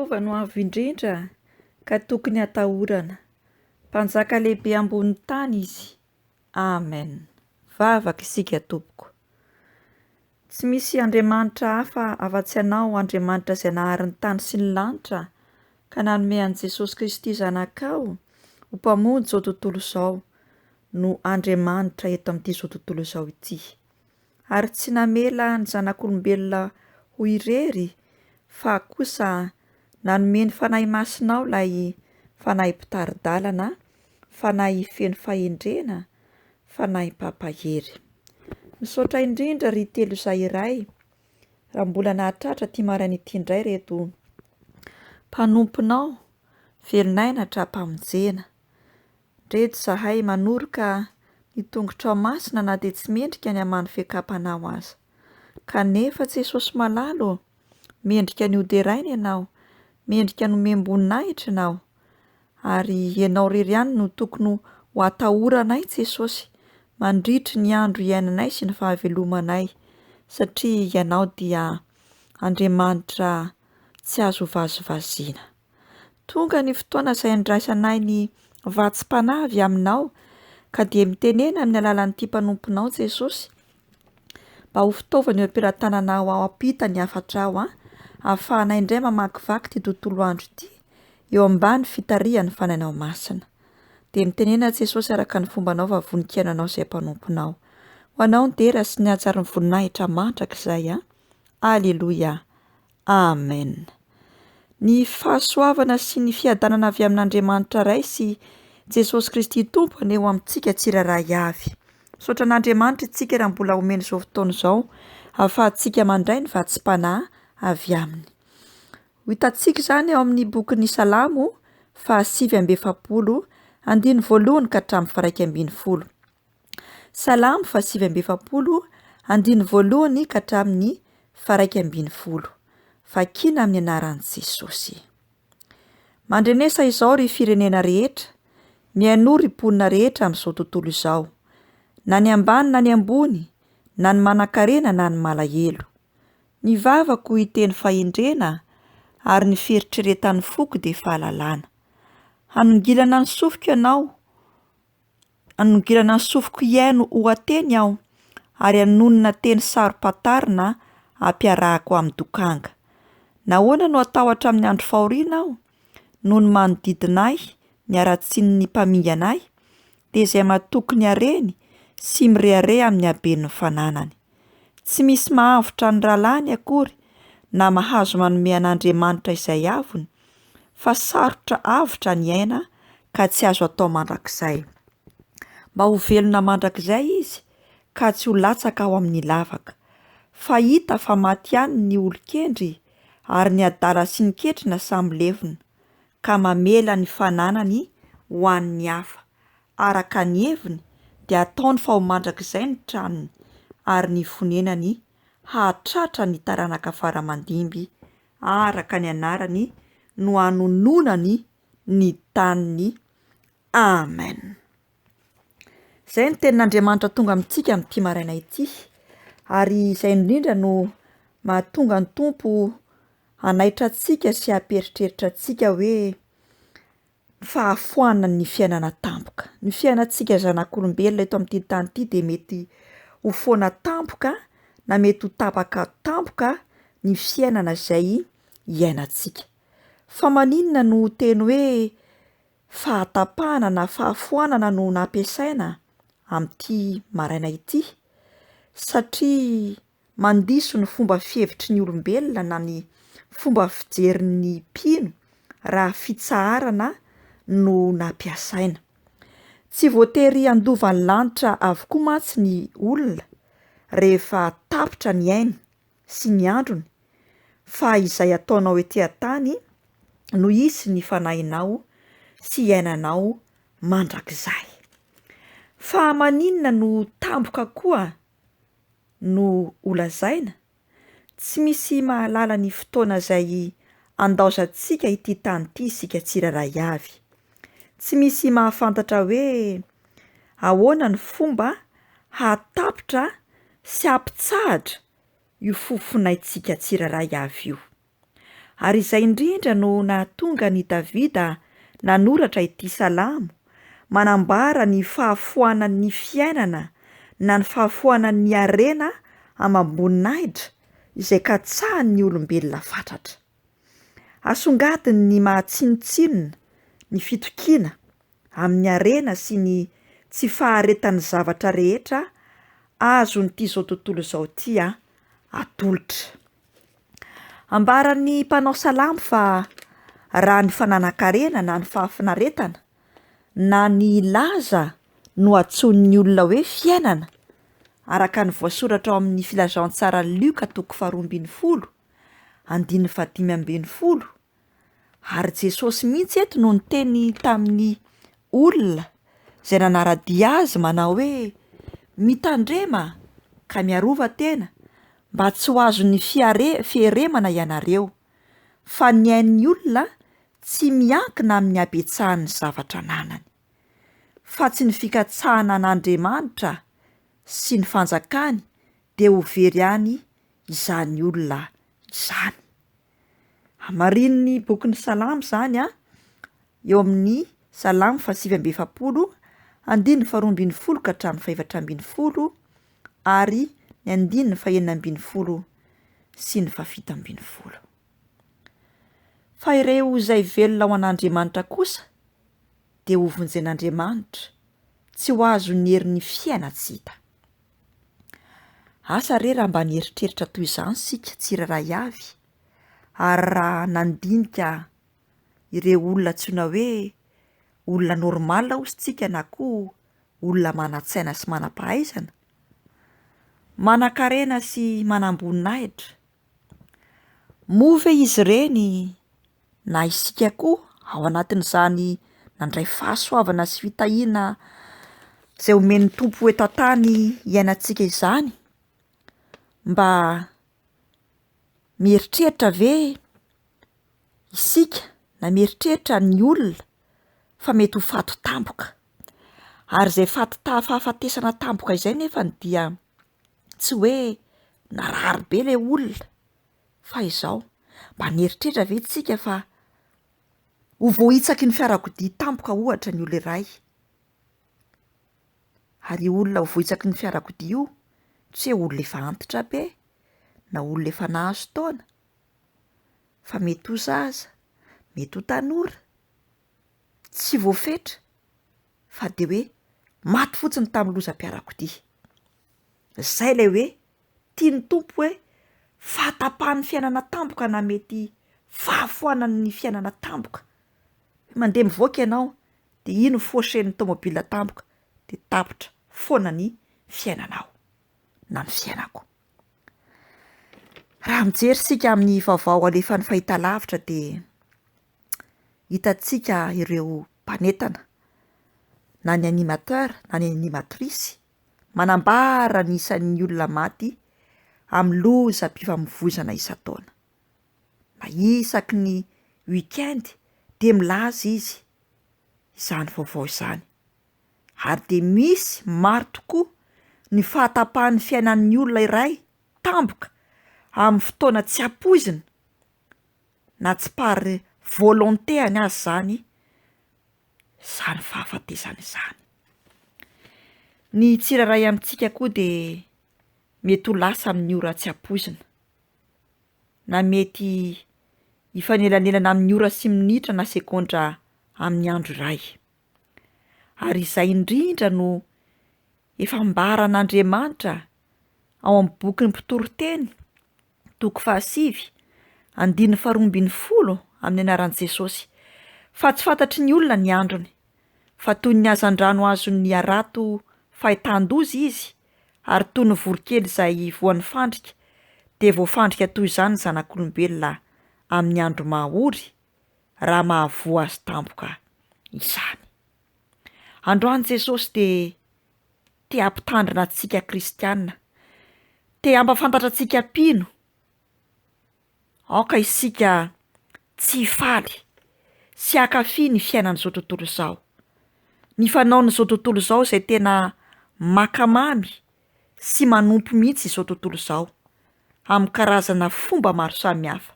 Jehova no avo indrindra ka tokony hatahorana. Mpanjaka lehibe ambony tany izy. Amen. Vavaka isika tompoko. Tsy misy Andriamanitra hafa afa-tsy anao, Andriamanitra izay nahary ny tany sy ny lanitra, ka nanome an'i Jesosy Kristy zanakao ho mpamonjy izao tontolo izao no Andriamanitra eto amin'ity izao tontolo izao ity. Ary tsy namela ny zanak'olombelona ho irery, fa kosa nanome ny fanahy masinao ilay fanahy mpitari-dalana, fanahy feno fahendrena, fanahy papahery. Misaotra indrindra ry telo izay iray, raha mbola nahatratra ity maraina ity indray reto mpanomponao, velon'aina hatra-pamonjena. Reto zahay manoroka ny tongotra masina na dia tsy mendrika ny hamano fiakapanao aza. Kanefa Jesosy malalo, mendrika ny hoderaina ianao, mendrika ny membonahitra ianao, ary ianao irery ihany no tokony ho atahoranay Jesosy, mandritry ny andro iainanay sy ny fahavelomanay, satria ianao dia Andriamanitra tsy azo vazivaziana. Tonga ny fotoana izay andraisanay ny vatsim-panavy aminao, ka dia mitenena amin'ny alalan'ity mpanomponao Jesosy, mba ho fitaovana eo am-pelatananao ao ampita ny Hafatra ao, ahafahanay indray mamakivaky ity tontolo andro ity, eo ambany fitarihan'ny fanainao masina. Dia mitenena Jesosy araka ny fombanao vavonikiananao izay mpanomponao. Ho anao ny dera sy ny hajarin'ny voninahitra mandrakizay. Alleluia. Amen. Ny fahasoavana sy ny fiadanana avy amin'Andriamanitra Ray sy Jesosy Kristy Tompony eo amintsika tsiraray avy. Misaotra an'Andriamanitra isika raha mbola omeny izao fotoana izao, ahafahantsika mandray ny vatsim-panahy avy aminy. Ho hitantsika izany ao amin'ny bokin'ny Salamo 7:7, andiny voalohany ka hatramin'ny faha 1:10. Salamo 7:7, andiny voalohany ka hatramin'ny faha 1:10. Vakiana amin'ny anaran'i Jesosy. Mandrenesa izao ry firenena rehetra, mihaino ry mponina rehetra amin'izao tontolo izao, na ny ambany na ny ambony, na ny manan-karena na ny malahelo. Ny vavako hiteny fahendrena, ary ny fieritreretan'ny foko dia fahalalana. Hanongilana ny sofiko ianao, hanongilana ny sofiko iaino ho ateny aho, ary hanonona teny sarom-patarina ampiarahako amin'ny dokanga. Nahoana no atahotra amin'ny andro fahoriana aho, noho ny manodidina ahy, ny aratsian'ny mpaminga anay, dia izay mahatoky ny hareny sy mirehareha amin'ny haben'ny fananany. Tsy misy mahavotra ny rahalany akory, na mahazo manome an'Andriamanitra izay avony, fa sarotra avotra ny aina ka tsy azo atao mandrakizay. Mba ho velona mandrakizay izy, ka tsy ho latsaka ao amin'ny lavaka. Fa hita fa maty ihany ny olon-kendry, ary ny adala sy ny ketrina samy levona, ka mamela ny fananany ho an'ny hafa. Araka ny heviny dia ataony fa ho mandrakizay ny tranony, ary ny fonenany hahatratra ny taranaka faramandimby, araka ny anarany no hanononany ny taniny. Amen. Izay ny tenin'Andriamanitra tonga amintsika amin'ity maraina ity, ary izay indrindra no mahatonga ny Tompo hanaitra antsika sy hamperitreritra antsika hoe fahafoanana ny fiainana tampoka. Ny fiainantsika zanak'olombelona eto amin'ity tany ity dia mety ho foana tampoka, na mety ho tapaka tampoka ny fiainana izay iainantsika. Fa maninona no teny hoe fahatapahana na fahafoanana no nampiasaina amin'ity maraina ity? Satria mandiso ny fomba fihevitry ny olombelona na ny fomba fijerin'ny mpino raha fitsaharana no nampiasaina. Tsy voatery handova ny lanitra avokoa mantsy ny olona rehefa tapitra ny ainy sy ny androny, fa izay ataonao ety an-tany no hisy ny fanahinao sy iainanao mandrakizay. Fa maninona no tampoka koa no holazaina? Tsy misy mahalala ny fotoana izay andaozantsika ity tany ity isika tsiraray avy. Tsy misy mahafantatra hoe ahoana ny fomba hatapitra sy hampitsahatra io fofinaintsika tsiraray avy io. Ary izay indrindra no nahatonga ny Davida nanoratra ity salamo, manambara ny fahafoanan'ny fiainana na ny fahafoanan'ny harena amam-boninahitra izay katsahan'ny olombelona fatratra. Asongadiny ny mahatsinotsinona, ny fitokiana amin'ny harena sy ny tsy faharetan'ny zavatra rehetra azon'ity zao tontolo izao ity atolotra. Ambaran'ny mpanao salamo fa raha ny fananan-karena na ny fahafinaretana na ny laza no antsoin'ny olona hoe fiainana, araka ny voasoratra ao amin'ny filazantsara Luka 12:15, ary Jesosy mihitsy eto no niteny tamin'ny olona izay nanaradia azy manao hoe mitandrema ka miarova tena mba tsy ho azon'ny fieremana ianareo, fa ny ain'ny olona tsy miankina amin'ny habetsahan'ny zavatra ananany, fa tsy ny fikatsahana an'Andriamanitra sy ny fanjakany dia ho very any izany olona izany. Amarin'ny bokin'ny salamo izany eo amin'ny salamo 720, 220 ka hatramin'ny 420 ary ny 920 sy ny 720. Fa ireo izay velona ao an'Andriamanitra kosa dia ho vonjen'Andriamanitra, tsy ho azo ny herin'ny fiaina tsy hita. Asa re raha mba nieritreritra toy izany sika tsiraray avy, ary raha nandinika ireo olona antsoina hoe olona normala osintsika na koa olona manan-tsaina sy manam-pahaizana, manan-karena sy manam-boninahitra, moa ve izy ireny na isika koa ao anatin'izany nandray fahasoavana sy fitahiana izay omen'ny Tompo eto an-tany iainantsika izany, mba mieritreritra ve isika na mieritreritra ny olona fa mety ho fato tampoka, ary izay fahafatesana tampoka izay nefa dia tsy hoe narary be ilay olona, fa izao mba nieritreritra ve isika fa ho voahitsaky ny fiarakodia tampoka ohatra ny olona iray, ary olona ho voahitsaky ny fiarakodia io tsy hoe olona efa antitra be na olona efa nahazo taona, fa mety ho zaza, mety ho tanora, tsy voafetra, fa dia hoe maty fotsiny tamin'ny lozam-piarakodia. Izay ilay hoe tiany Tompo hoe fahatapahan'ny fiainana tampoka na mety fahafoanan'ny fiainana tampoka. Mandeha mivoaka ianao dia ino fauchen'ny tômôbila tampoka dia tapitra foana ny fiainanao na ny fiainako. Raha mijery sika amin'ny vaovao alefan'ny fahitalavitra dia hitantsika ireo mpanentana na ny animateur na ny animatrice manambara ny isan'ny olona maty amin'ny lozam-pifamoivoizana isan-taona. Na isaky ny weekend dia milaza izy izany vaovao izany, ary dia misy maro tokoa ny fahatapahan'ny fiainan'ny olona iray tampoka amin'ny fotoana tsy ampoizina na tsy par volonté any azy izany fahafatesana izany. Ny tsiraray amintsika koa dia mety ho lasa amin'ny ora tsy ampoizina, na mety hifanelanelana amin'ny ora sy minitra na sekondra amin'ny andro iray. Ary izay indrindra no efa ambaran'Andriamanitra ao amin'ny bokin'ny mpitoriteny 7:20 amin'ny anaran'i Jesosy, fa tsy fantatry ny olona ny androny, fa toy ny hazan-drano azon'ny arato fahitan-doza izy, ary toy ny voronkely izay voan'ny fandrika dia voafandrika toy izany zanak'olombelona amin'ny andro mahaory raha mahavoa azy tampoka izany. Androany Jesosy dia te hampitandrina antsika kristianina, te hampafantatra antsika pino, aoka isika tsy faly sy hankafy ny fiainan'izao tontolo izao, ny fanaon'izao tontolo izao izay tena makamamy sy manompo mihitsy izao tontolo izao amin'ny karazana fomba maro samihafa.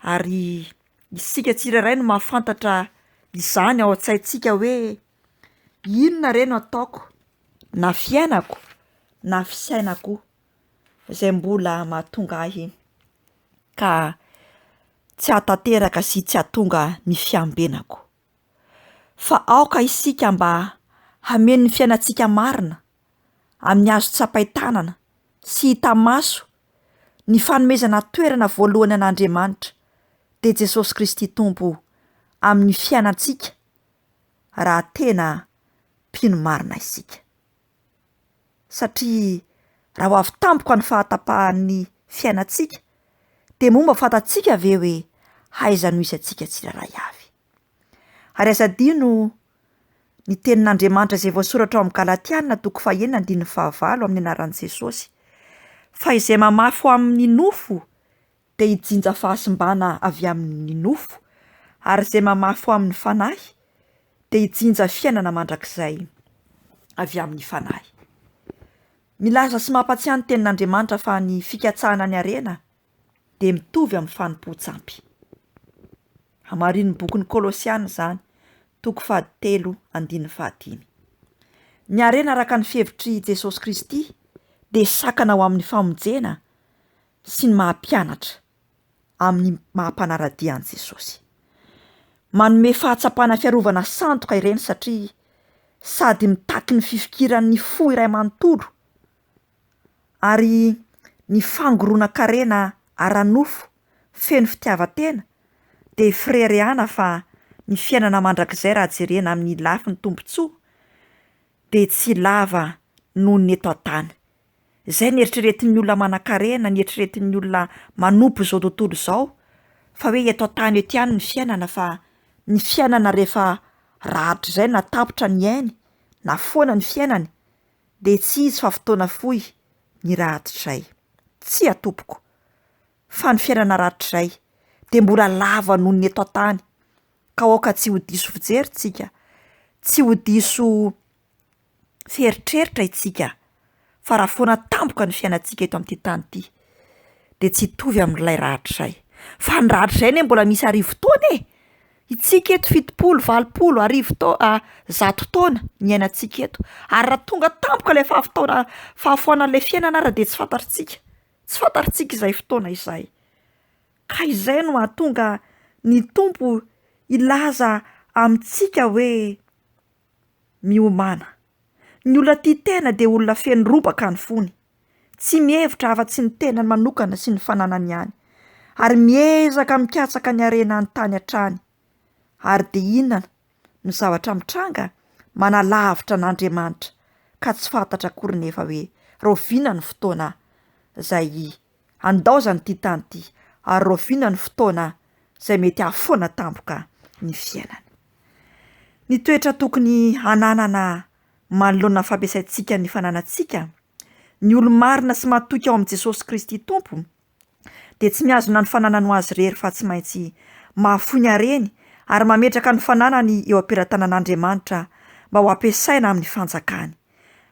Ary isika tsirairay no mahafantatra izany ao an-tsaintsika hoe inona re no ataoko na fiainako na fisainako izay mbola mahatonga ahy ka tsy hahatanteraka sy tsy hahatonga ny fiambenako. Fa aoka isika mba hameno ny fiainantsika marina amin'ny azo tsapain-tanana sy hita maso ny fanomezana toerana voalohany an'Andriamanitra de Jesosy Kristy Tompo amin'ny fiainantsika raha tena mpino marina isika. Satria raha ho avy tampoka ny fahatapahan'ny fiainantsika de momba fantatsika ve hoe aiza no isy antsika tsirairay avy. Ary azadino ny tenin'Andriamanitra izay voasoratra ao amin'ny Galatiana 5:5 amin'ny anaran'i Jesosy. Fa izay mamafy ho amin'ny nofo de hijinja fahasimbana avy amin'ny nofo, ary izay mamafy ho amin'ny fanahy de hijinja fiainana mandrakizay avy amin'ny fanahy. Milaza sy mampatsiahy ny tenin'Andriamanitra fa ny fikatsahana ny harena de mitovy amin'ny fanompoan-tsampy. Hamarin'ny bokin'ny Kolosiana zany 3:3-5. Ny harena araka ny fihevitry Jesosy Kristy de sakana ho amin'ny famonjena sy ny mahampianatra amin'ny mahampanaradian'i Jesosy. Manome fahatsapana fiarovana sandoka ireny satria sady mitaky ny fifikiran'ny fo iray manontolo ary ny fangoronan-karena ara-nofo feno fitiavan-tena de fireriana fa ny fiainana mandrakizay raha jerena amin'ny lafiny tombontsoa de tsy lava noho ny eto an-tany. Izay ny eritreretin'ny olona manan-karena, ny eritreretin'ny olona manompo izao tontolo izao fa hoe eto an-tany eto ihany ny fiainana, fa ny fiainana rehefa rahatra izay na tapitra ny ainy na foana ny fiainany de tsy izy fa fotoana fohy ny rahatrizay. Tsy atopoko fa ny fiainana rahatrizay de mbola lava noho ny eto an-tany ka aoka tsy ho diso fijery tsika, tsy ho diso feritreritra itsika, fa raha foana tampoka ny fiainantsika eto amin'ity tany ity de tsy hitovy amin'ilay rahatrizay. Fa ny rahatrizay ne mbola misy arivo taona e! Itsika eto 70, 80, arivo taona, 100 taona ny ainatsika eto. Ary raha tonga tampoka ilay fahafoanan'ilay fiainana ara de tsy fantatritsika izay fotoana izay. Ka izay no mahatonga ny Tompo ilaza amintsika hoe miomana. Ny olona tia tena de olona feno robaka ny fony, tsy mihevitra afa-tsy ny tenany manokana sy ny fananany ihany, ary miezaka mikatsaka ny harena ny tany hatrany. Ary de inona no zavatra mitranga? Manalavitra an'Andriamanitra ka tsy fantatra akory nefa hoe roviana ny fotoana izay andaozany ity tany ity, ary roviana ny fotoana izay mety hahafoana tampoka ny fiainany. Ny toetra tokony hananana manoloana fampiasaintsika ny fananantsika, ny olo-marina sy matoky ao amin'i Jesosy Kristy Tompo de tsy miazona ny fananany ho azy rery fa tsy maintsy mahafoy ny hareny ary mametraka ny fananany eo am-peratanan'Andriamanitra mba ho ampiasaina amin'ny fanjakany,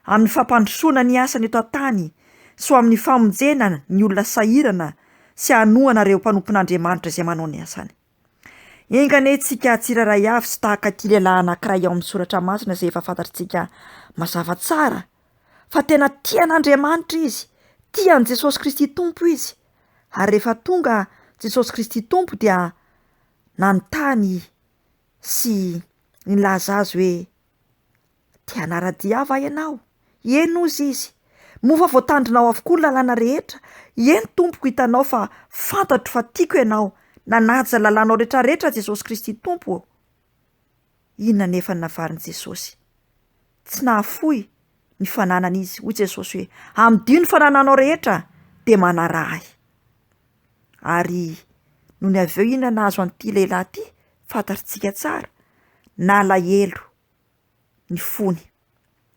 amin'ny fampandrosoana ny asany eto an-tany sy ho amin'ny famonjena ny olona sahirana sy hanohana ireo mpanompon'Andriamanitra izay manao ny asany. Engane tsika tsirairay avy sy tahaka ity lehilahy anankiray ao amin'ny soratra masina izay efa fantatritsika mazava tsara fa tena tian'Andriamanitra izy, tian'i Jesosy Kristy Tompo izy, ary rehefa tonga Jesosy Kristy Tompo dia nanontany sy nilaza azy hoe tia hanaradia va ianao? Eny ozy izy, mofa voatandrinao avokoa ny lalàna rehetra. Eny Tompoko, hitanao fa fantatro fa tiako ianao, nanaja lalànao rehetrarehetra Jesosy Kristy Tompo. Inona nefa ny navarin'i Jesosy? Tsy nahafoy ny fananana izy, hoy Jesosy hoe amdio ny fanananao rehetra de manarahy. Ary noho ny avy eo inona nahazo an'ity lehilahy ity? Fantatritsika tsara, nalahelo ny fony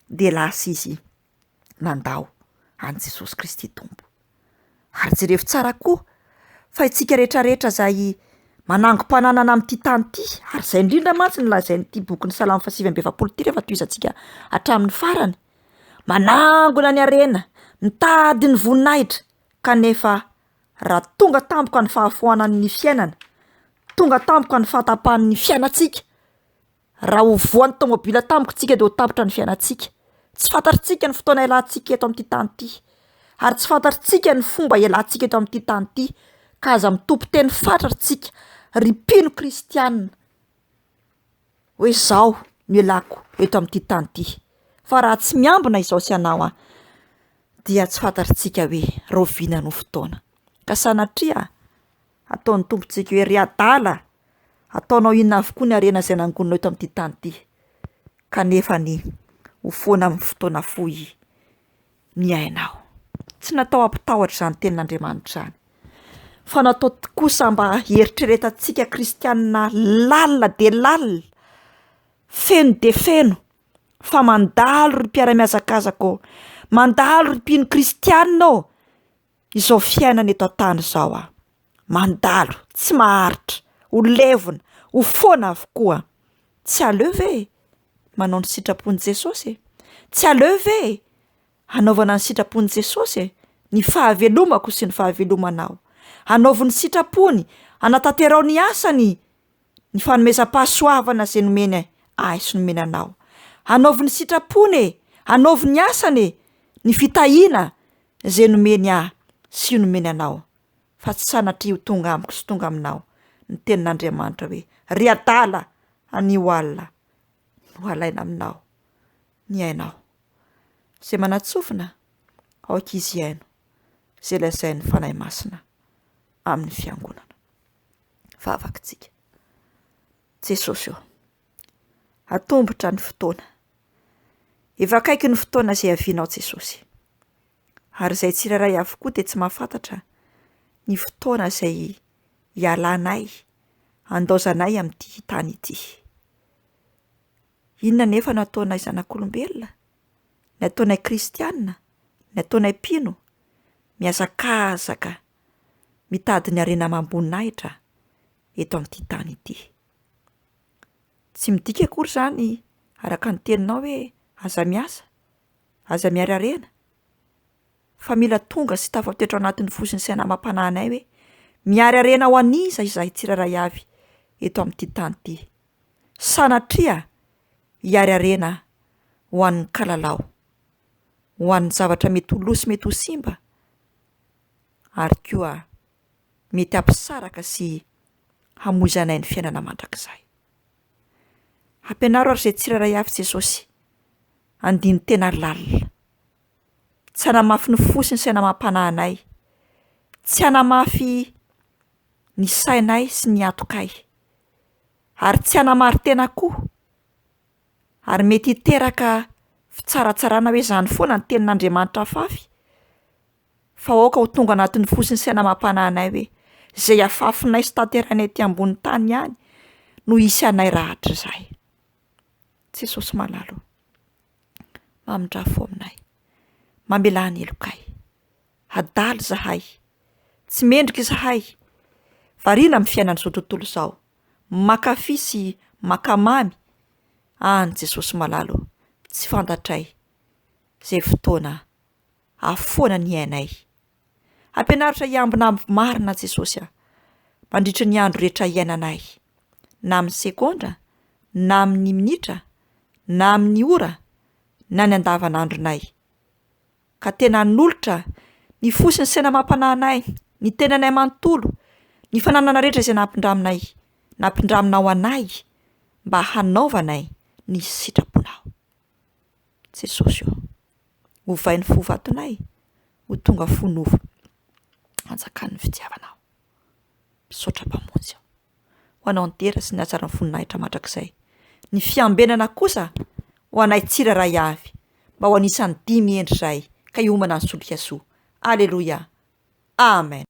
de lasa izy nandao an'i Jesosy Kristy Tompo. Ary jereo tsara koa fa itsika rehetrarehetra izay manangom-pananana amin'ity tany ity, ary izay indrindra mantsy nolazain'ity bokin'ny Salamo 8:20 ity rehefa tohizantsika hatramin'ny farany, manangona ny harena, mitady ny voninahitra kanefa raha tonga tampoka ny fahafoanan'ny fiainana, tonga tampoka ny fahatapahan'ny fiainantsika. Raha ho voan'ny tômôbila tampoka tsika dia ho tapitra ny fiainantsika. Tsy fantatritsika ny fotoana ialantsika eto amin'ity tany ity, ary tsy fantatritsika ny fomba ialantsika eto amin'ity tany ity, ka aza mitompo teny fantatritsika ry mpino kristianina hoe izao no ialako eto amin'ity tany ity. Fa raha tsy miambina izao sy anao dia tsy fantatritsika hoe roviana no fotoana. Ka sanatria ataon'ny tompontsika hoe ry adala, ataonao inona avokoa ny harena izay nangononao eto amin'ity tany ity, kanefa ny ho foana amin'ny fotoana fohy ny hainao. Tsy natao ampitahotra izany tenin'Andriamanitra izany, fa natao kosa mba hieritreretantsika kristianina lalina de lalina, feno de feno, fa mandalo ry mpiara-miazakazaka, mandalo ry mpino kristianina izao fiainana eto an-tany izao mandalo, tsy maharitra, ho levona, ho foana avokoa. Tsy aleo ve manao ny sitrapon'i Jesosy? Tsy aleo ve hanaovana ny sitrapon'i Jesosy, ny fahavelomako sy ny fahavelomanao? Hanaovy ny sitrapony, hanatanterao ny asany, ny fanomezam-pahasoavana izay nomeny ahy sy nomeny anao. Hanaovy ny sitrapony, hanaovy ny asany, ny fitahiana izay nomeny ahy sy nomeny anao. Fa tsy sanatria ho tonga amiko sy tonga aminao ny tenin'Andriamanitra hoe ry adala, anio alina no alaina aminao ny hainao. Izay manatsofina ao ankizy haino izay lazain'ny fanahy masina amin'ny fiangonana. Vavakitsika. Jesosy atombotra ny fotoana. Efa akaiky ny fotoana izay avianao Jesosy. Ary izay tsiraray avokoa dia tsy mahafantatra ny fotoana izay ialanay, andaozanay amin'ity tany ity. Inona nefa no ataonay zanak'olombelona, ny ataonay kristianina, ny ataonay mpino, miazakazaka, mitady ny harena mamboninahitra eto amin'ity tany ity. Tsy midika akory izany araka ny teninao hoe aza miasa, aza miara harena, fa mila tonga sy tafatoetra ao anatin'ny fo sy ny saina amam-pananay hoe miara harena ho aniza izahay tsiraray avy eto amin'ity tany ity. Sanatria hiara harena ho an'ny kalalao, ho an'ny zavatra mety ho lo sy mety ho simba, ary koa mety hampisaraka sy hamoizanay ny fiainana mandrakizay. Ampianaro ary izay tsiraray avy Jesosy, andiny tena lalina. Tsy hanamafy ny fo sy ny saina amam-pananay, tsy hanamafy ny sainay sy ny atokay, ary tsy hanamarintena koa, ary mety hiteraka fitsaratsarana hoe izany foana ny tenin'Andriamanitra afafy, fa aoka ho tonga anatin'ny fo sy ny saina amam-pananay hoe izay afafinay sy tanteranay ety ambony tany ihany no hisy anay rahatra izay. Jesosy malalo, mamindrafo aminay, mamela ny elokay, adala izahay, tsy mendrika izahay, variana amin'ny fiainan'izao tontolo izao, makafy sy makamamy, any Jesosy malalo, tsy fantatray izay fotoana afoana ny hainay. Ampianaritra hiambina marina Jesosy mandritra ny andro rehetra iainanay, na amin'ny sekondra, na amin'ny minitra, na amin'ny ora, na ny andavanandronay. Ka tena nolotra ny fo sy ny saina amam-pananay, ny tenanay manontolo, ny fananana rehetra izay nampindraminao anay mba hanaovanay ny sitraponao. Jesosy ho vain'ny fo vatonay, ho tonga fonovo anjakan'ny fitiavanao. Misaotra mpamonjy ho anao antera sy ny hatsaran'ny voninahitra mandrakizay. Ny fiambenana kosa ho anay tsiraray avy, mba ho anisan'ny dimy endry izay ka hiomana ny solika soa. Aleloia. Amen.